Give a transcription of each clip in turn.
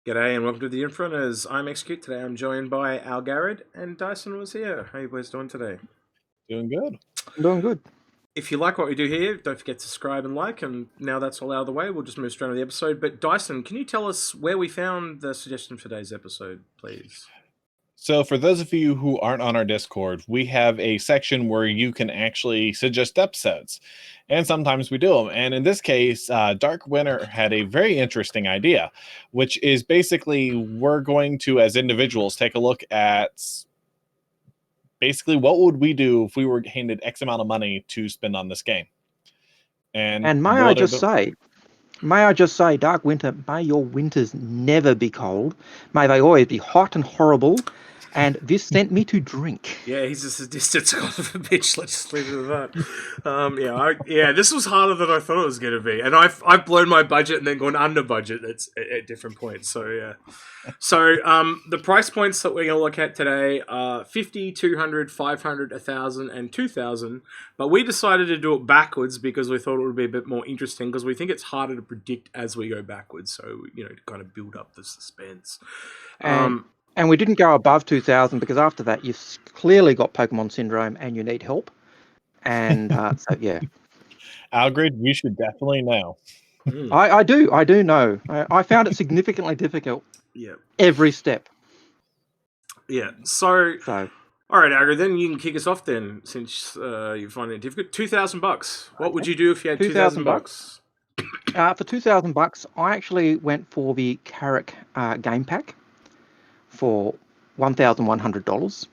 G'day and welcome to the Inforunners. I'm Execute. Today I'm joined by Al Garrett and Dyson was here. How are you boys doing today? Doing good. I'm doing good. If you like what we do here, don't forget to subscribe and like. And now that's all out of the way, we'll just move straight on to the episode. But Dyson, can you tell us where we found the suggestion for today's episode, please? So for those of you who aren't on our Discord, we have a section where you can actually suggest episodes. And sometimes we do them. And in this case, Dark Winter had a very interesting idea, which is basically we're going to, as individuals, take a look at basically what would we do if we were handed X amount of money to spend on this game. And may I just say, Dark Winter, may your winters never be cold. May they always be hot and horrible. And this sent me to drink. Yeah, he's a sadistic son of a bitch. Let's just leave it at that. This was harder than I thought it was going to be. And I've blown my budget and then gone under budget at different points. So, yeah. So, the price points that we're going to look at today are 50, 200, 500, 1,000, and 2,000. But we decided to do it backwards because we thought it would be a bit more interesting because we think it's harder to predict as we go backwards. So, to kind of build up the suspense. And we didn't go above 2,000 because after that, you've clearly got Pokemon Syndrome and you need help. And so, yeah. Algrid, you should definitely know. I do know. I found it significantly difficult. Yeah. Every step. Yeah. So all right, Algrid, then you can kick us off then, since you find it difficult. $2,000. What would you do if you had $2,000? For $2,000, I actually went for the Carrick game pack for $1,100.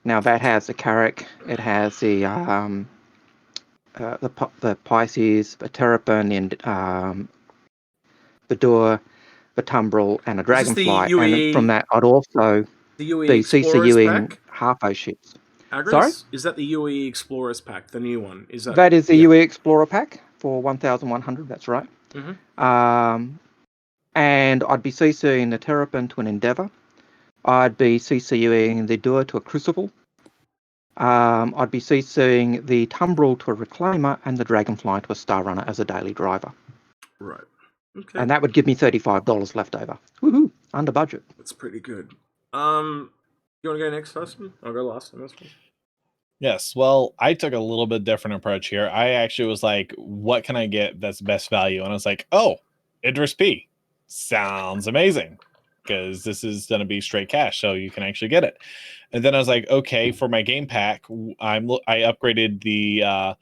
Now that has the Carrick, it has the Pisces, the Terrapin, and the Door, the Tumbril, and a Dragonfly. And from that, I'd also the UE be Explorers CCUing pack? half those ships. Agris? Sorry? Is that the UE Explorers pack, the new one? That is the UE Explorer pack for 1,100. That's right. Mm-hmm. And I'd be CCing the Terrapin to an Endeavour. I'd be CCUing the Door to a Crucible. I'd be CCing the Tumbril to a Reclaimer and the Dragonfly to a Star Runner as a daily driver. Right. Okay. And that would give me $35 left over. Woohoo! Under budget. That's pretty good. You want to go next, Dustin? I'll go last on this one. Yes, well, I took a little bit different approach here. I actually was like, what can I get that's best value? And I was like, oh, Idris P. Sounds amazing, because this is going to be straight cash, so you can actually get it. And then I was like, okay, for my game pack, I upgraded the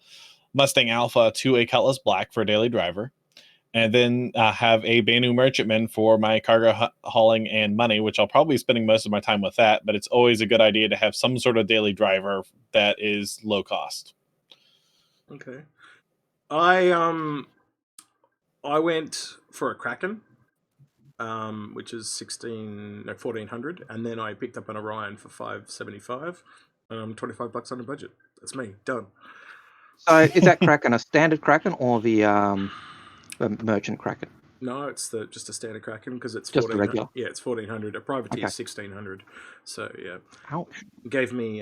Mustang Alpha to a Cutlass Black for a daily driver. And then have a Banu Merchantman for my cargo hauling and money, which I'll probably be spending most of my time with that. But it's always a good idea to have some sort of daily driver that is low cost. Okay. I went for a Kraken, which is 1,400, and then I picked up an Orion for $575. $25 under budget. That's me. Done. So is that Kraken a standard Kraken or the merchant Kraken? No, it's just a standard Kraken because it's just regular. Yeah, it's 1,400. A privateer is 1,600. So yeah, ouch. Gave me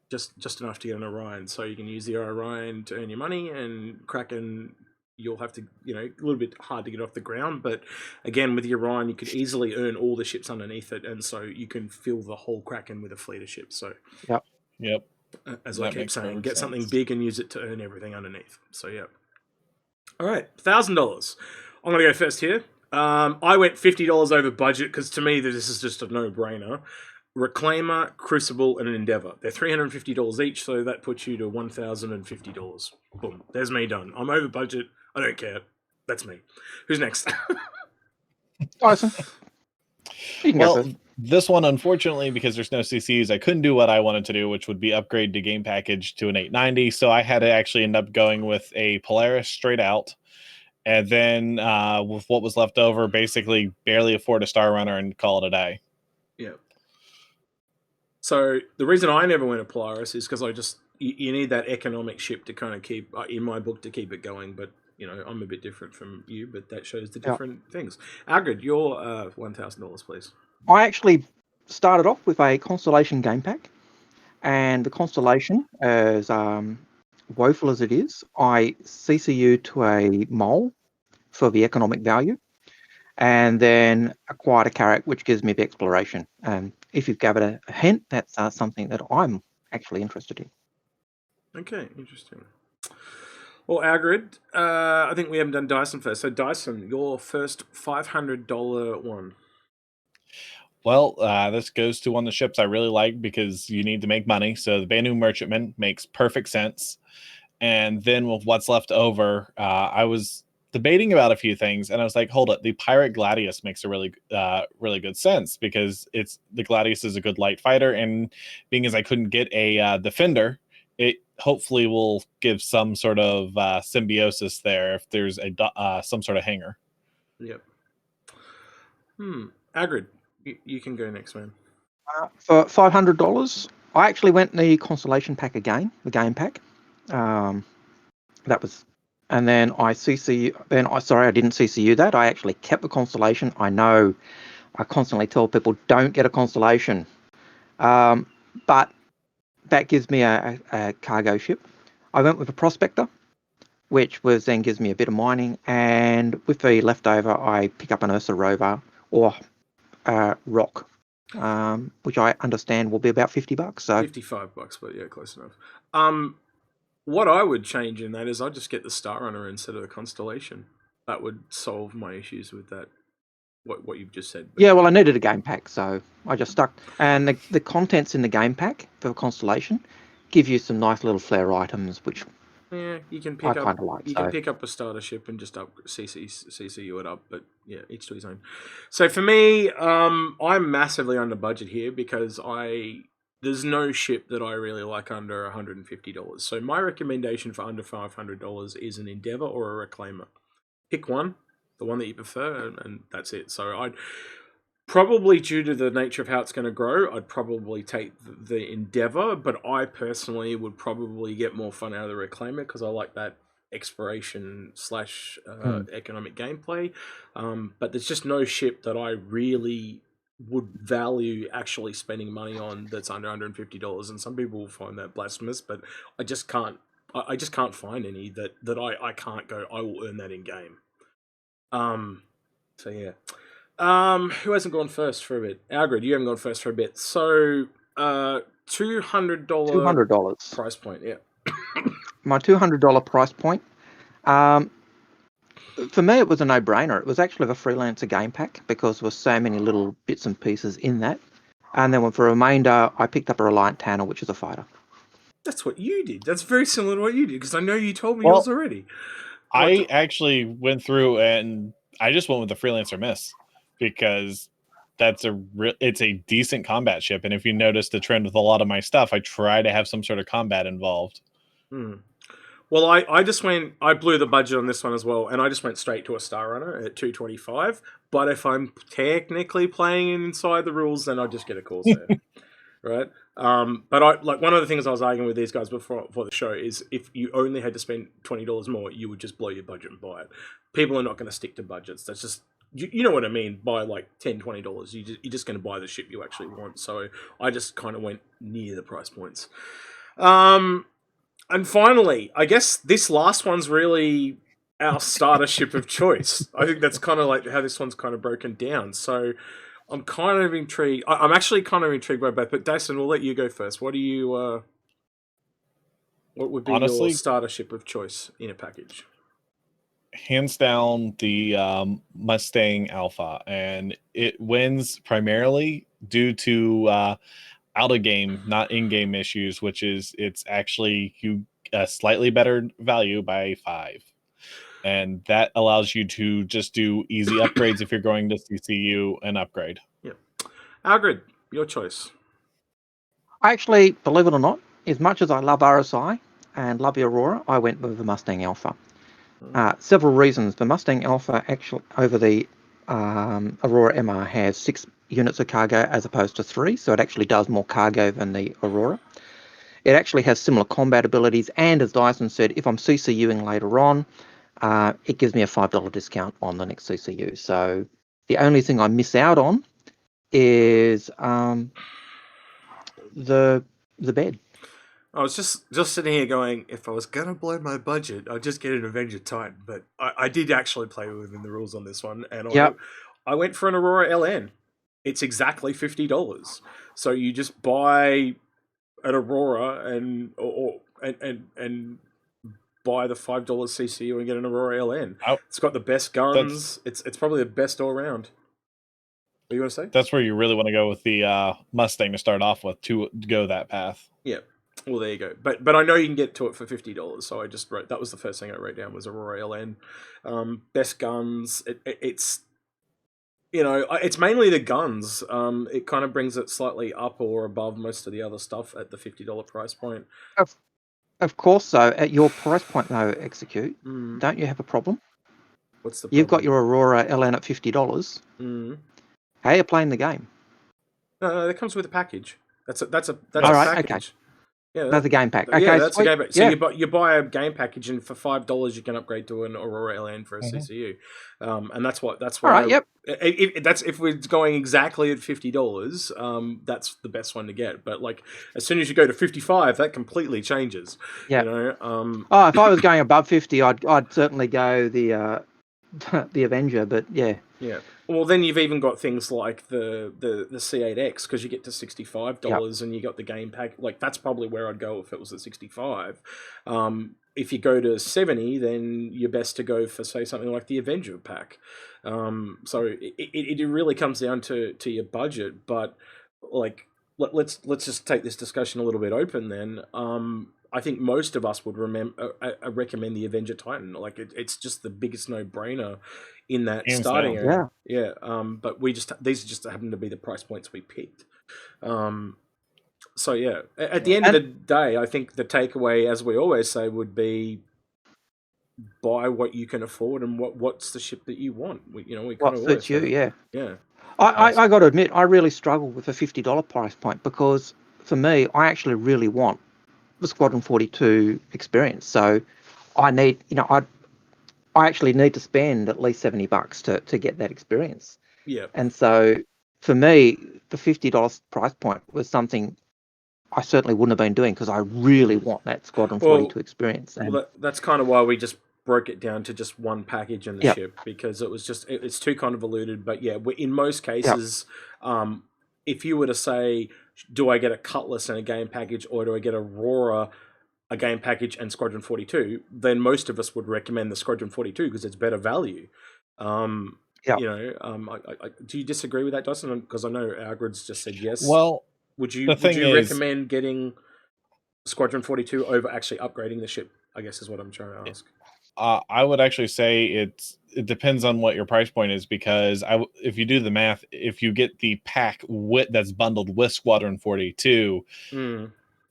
just enough to get an Orion. So you can use the Orion to earn your money, and Kraken you'll have to a little bit hard to get off the ground. But again, with the Orion, you could easily earn all the ships underneath it, and so you can fill the whole Kraken with a fleet of ships. So yep. As I keep saying, get something big and use it to earn everything underneath. So yeah. All right, $1,000. I'm going to go first here. I went $50 over budget because to me this is just a no-brainer. Reclaimer, Crucible, and an Endeavour. They're $350 each, so that puts you to $1,050. Boom. There's me done. I'm over budget. I don't care. That's me. Who's next? Awesome. Well, this one, unfortunately, because there's no CCs, I couldn't do what I wanted to do, which would be upgrade the game package to an 890. So I had to actually end up going with a Polaris straight out. And then with what was left over, basically barely afford a Star Runner and call it a day. Yeah. So the reason I never went to Polaris is because you need that economic ship to kind of keep, in my book, to keep it going. But, I'm a bit different from you, but that shows the different things. Algrid, your $1,000, please. I actually started off with a Constellation game pack, and the Constellation, as woeful as it is, I CCU to a mole for the economic value, and then acquired a carrot, which gives me the exploration. If you've given a hint, that's something that I'm actually interested in. Okay, interesting. Well, Agrid, I think we haven't done Dyson first. So, Dyson, your first $500 one. Well, this goes to one of the ships I really like because you need to make money. So the Banu Merchantman makes perfect sense. And then with what's left over, I was debating about a few things, and I was like, hold it, the Pirate Gladius makes a really good sense because the Gladius is a good light fighter, and being as I couldn't get a defender, it hopefully will give some sort of symbiosis there if there's some sort of hanger. Yep. Agrid, you can go next, man. For $500, I actually went in the Constellation pack again, the game pack. That was, and then I didn't CCU that. I actually kept the Constellation. I know I constantly tell people don't get a Constellation, but that gives me a cargo ship. I went with a Prospector, which then gives me a bit of mining, and with the leftover, I pick up an Ursa Rover or Rock, which I understand will be about $50. So $55, but yeah, close enough. What I would change in that is I'd just get the Star Runner instead of the Constellation. That would solve my issues with that. What you've just said. Yeah, well, I needed a game pack, so I just stuck. And the contents in the game pack for Constellation give you some nice little flair items, which you can I pick kind up. of like. You can pick up a starter ship and just CCU it up. But yeah, each to his own. So for me, I'm massively under budget here because there's no ship that I really like under $150. So my recommendation for under $500 is an Endeavour or a Reclaimer. Pick one, the one that you prefer, and that's it. So I'd probably, due to the nature of how it's going to grow, I'd probably take the Endeavour, but I personally would probably get more fun out of the Reclaimer because I like that exploration / economic gameplay. But there's just no ship that I really would value actually spending money on that's under $150, and some people will find that blasphemous, but I just can't. I just can't find any that I can't go. I will earn that in game. So yeah. Who hasn't gone first for a bit? Algrid, you haven't gone first for a bit. So, $200 price point. Yeah. My $200 price point. For me, it was a no-brainer. It was actually the Freelancer game pack because there were so many little bits and pieces in that. And then for remainder, I picked up a Reliant Tanner, which is a fighter. That's what you did. That's very similar to what you did because I know you told me Well, yours already. I actually went through and I just went with the Freelancer Miss because it's a decent combat ship, and if you notice the trend with a lot of my stuff, I try to have some sort of combat involved. Well, I blew the budget on this one as well, and I just went straight to a Star Runner at $225. But if I'm technically playing inside the rules, then I just get a Corsair, right? But one of the things I was arguing with these guys before the show is if you only had to spend $20 more, you would just blow your budget and buy it. People are not going to stick to budgets. That's just you know what I mean by like $10, $20. You're just going to buy the ship you actually want. So I just kind of went near the price points. And finally, I guess this last one's really our starter ship of choice. I think that's kind of like how this one's kind of broken down. So I'm kind of intrigued. I'm actually kind of intrigued by both. But Dyson, we'll let you go first. What do you? What would be Honestly, your starter ship of choice in a package? Hands down, the Mustang Alpha, and it wins primarily due to out of game, not in game issues, which is it's actually a slightly better value by 5. And that allows you to just do easy upgrades if you're going to CCU and upgrade. Yeah. Algrid, your choice. Actually, believe it or not, as much as I love RSI and love the Aurora, I went with the Mustang Alpha. Several reasons. The Mustang Alpha actually over the Aurora MR has 6 units of cargo as opposed to 3, so it actually does more cargo than the Aurora. It actually has similar combat abilities, and as Dyson said, if I'm CCUing later on, it gives me a $5 discount on the next CCU. So the only thing I miss out on is the bed. I was just sitting here going, if I was gonna blow my budget, I'd just get an Avenger Titan. But I did actually play within the rules on this one, and I went for an Aurora LN. It's exactly $50. So you just buy an Aurora and buy the $5 CCU and get an Aurora LN. It's got the best guns. It's probably the best all around. What do you want to say? That's where you really want to go with the Mustang to start off with to go that path. Yeah. Well, there you go. But I know you can get to it for $50, so I just wrote that was the first thing I wrote down was Aurora LN. Best guns. It's it's mainly the guns. It kind of brings it slightly up or above most of the other stuff at the $50 price point. Of course, so at your price point though, Execute, don't you have a problem? What's the problem? You've got your Aurora LN at $50. How are you playing the game? No, that comes with a package. That's a All right, package. Okay. Yeah, that's a game pack. Okay, yeah, that's sweet. a game pack. So you buy a game package, and for $5 you can upgrade to an Aurora LN for a CCU, and that's why. All right, yep. That's if we're going exactly at $50. That's the best one to get. But like as soon as you go to $55, that completely changes. Yeah. If I was going above 50, I'd certainly go the Avenger. But yeah. Yeah. Well, then you've even got things like the C8X because you get to $65 and you got the game pack. Like that's probably where I'd go if it was at 65. If you go to 70, then you're best to go for say something like the Avenger pack. So it really comes down to your budget. But like let's just take this discussion a little bit open then. I think most of us would recommend the Avenger Titan. Like it's just the biggest no-brainer in that starting area. Yeah. But these just happen to be the price points we picked. So yeah, at the end of the day, I think the takeaway, as we always say, would be buy what you can afford and what's the ship that you want. We kind of suits you. Yeah. I got to admit, I really struggle with a $50 price point because for me, I actually really want the Squadron 42 experience. So I need, I actually need to spend at least $70 to get that experience. Yeah. And so for me, the $50 price point was something I certainly wouldn't have been doing because I really want that Squadron 42 experience. And that's kind of why we just broke it down to just one package in the ship because it was just it's too convoluted. But yeah, in most cases, if you were to say, do I get a Cutlass and a game package or do I get Aurora, a game package and Squadron 42, then most of us would recommend the Squadron 42 because it's better value. Do you disagree with that, Dustin? Because I know Algrid's just said yes. Well, would you recommend getting Squadron 42 over actually upgrading the ship? I guess is what I'm trying to ask. I would actually say it depends on what your price point is because if you do the math, if you get the pack that's bundled with Squadron 42,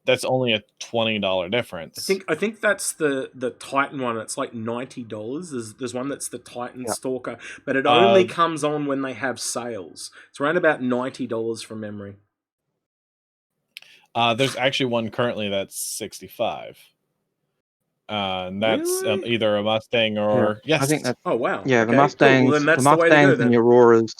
that's only a $20 difference. I think that's the Titan one. It's like $90. There's one that's the Titan Stalker, but it only comes on when they have sales. It's around about $90 from memory. There's actually one currently that's $65. And that's really? either a Mustang or I think that's oh wow. Yeah, okay, the Mustangs, cool. Well, then that's the Mustangs and the Auroras.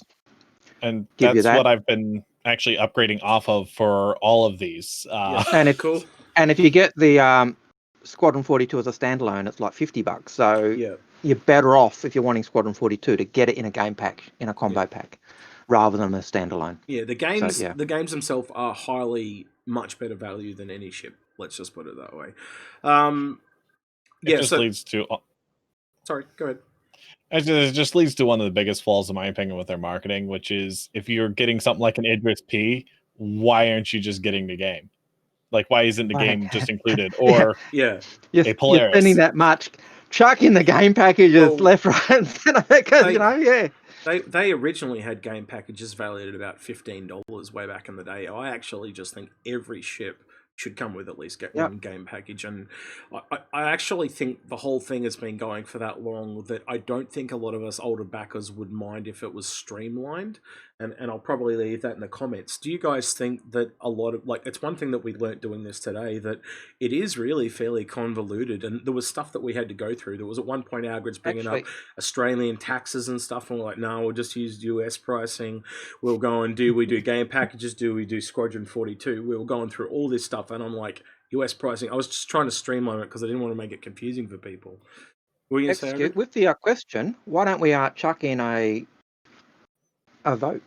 And that's what I've been actually upgrading off of for all of these. And if you get the Squadron 42 as a standalone, it's like $50. So you're better off if you're wanting Squadron 42 to get it in a game pack, in a combo pack, rather than a standalone. Yeah, the games themselves are highly much better value than any ship. Let's just put it that way. Leads to. Sorry, go ahead. It just leads to one of the biggest flaws, in my opinion, with their marketing, which is if you're getting something like an Idris P, why aren't you just getting the game? Like, why isn't the game just included? Or a Polaris? You're spending that much, chuck in the game packages left, right, and center because They originally had game packages valued at about $15 way back in the day. I actually just think every ship should come with at least one game package, and I actually think the whole thing has been going for that long that I don't think a lot of us older backers would mind if it was streamlined, and I'll probably leave that in the comments. Do you guys think that a lot of, like, it's one thing that we learnt doing this today, that it is really fairly convoluted, and there was stuff that we had to go through. There was at one point Algrid's bringing up Australian taxes and stuff, and we're like, no, we'll just use US pricing. We'll go and we do game packages, we do Squadron 42. We were going through all this stuff, and I'm like, US pricing. I was just trying to streamline it because I didn't want to make it confusing for people. What were you going to say, Algrid? With the question, why don't we chuck in a a vote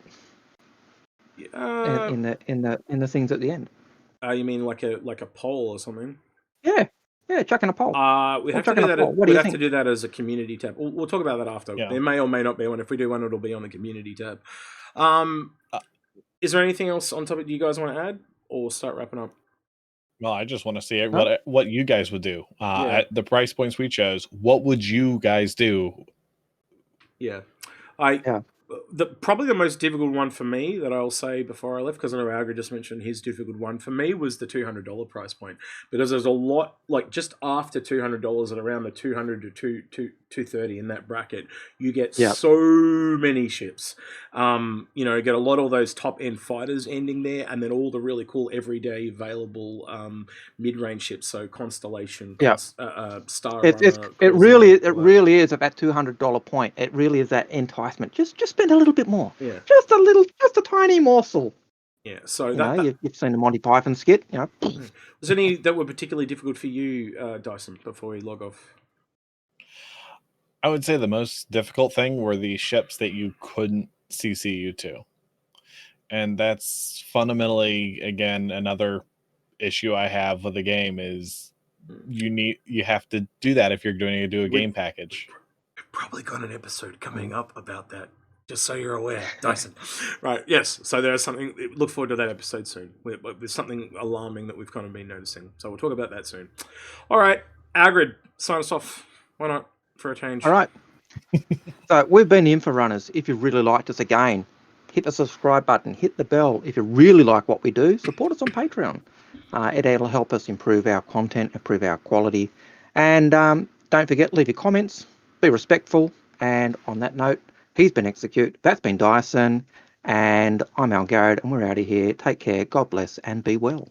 in the things at the end. You mean like a poll or something? Yeah, chucking a poll. We'd Or have to chucking do a that. poll. What do We'd you have think? to do that as a community tab. We'll talk about that after. Yeah. There may or may not be one. If we do one, it'll be on the community tab. Is there anything else on topic you guys want to add, or we'll start wrapping up? Well, I just want to see Huh? what you guys would do Yeah. at the price points we chose. What would you guys do? Yeah, probably the most difficult one for me that I'll say before I left, because I know Algar just mentioned his difficult one for me was the $200 price point, because there's a lot, like just after $200 at around the 200 to 230 in that bracket, you get so many ships. Get a lot of those top end fighters ending there, and then all the really cool everyday available mid-range ships. So Constellation, Star. It really is at that $200 point. It really is that enticement. Just spend a little bit more. Yeah. Just a tiny morsel. Yeah. So you've seen the Monty Python skit. Was there any that were particularly difficult for you, Dyson, before we log off? I would say the most difficult thing were the ships that you couldn't CCU to. And that's fundamentally, again, another issue I have with the game is you have to do that if you're going to do a game package. We've probably got an episode coming up about that, just so you're aware, Dyson. Right, yes. So there's something, look forward to that episode soon. There's something alarming that we've kind of been noticing. So we'll talk about that soon. All right, Algrid, sign us off. Why not, for a change? All right. So we've been the Inforunners. If you've really liked us, again, hit the subscribe button, hit the bell. If you really like what we do, support us on Patreon. It'll help us improve our content, improve our quality. And don't forget, leave your comments, be respectful. And on that note, he's been Execute, that's been Dyson, and I'm Al Garrett, and we're out of here. Take care, God bless, and be well.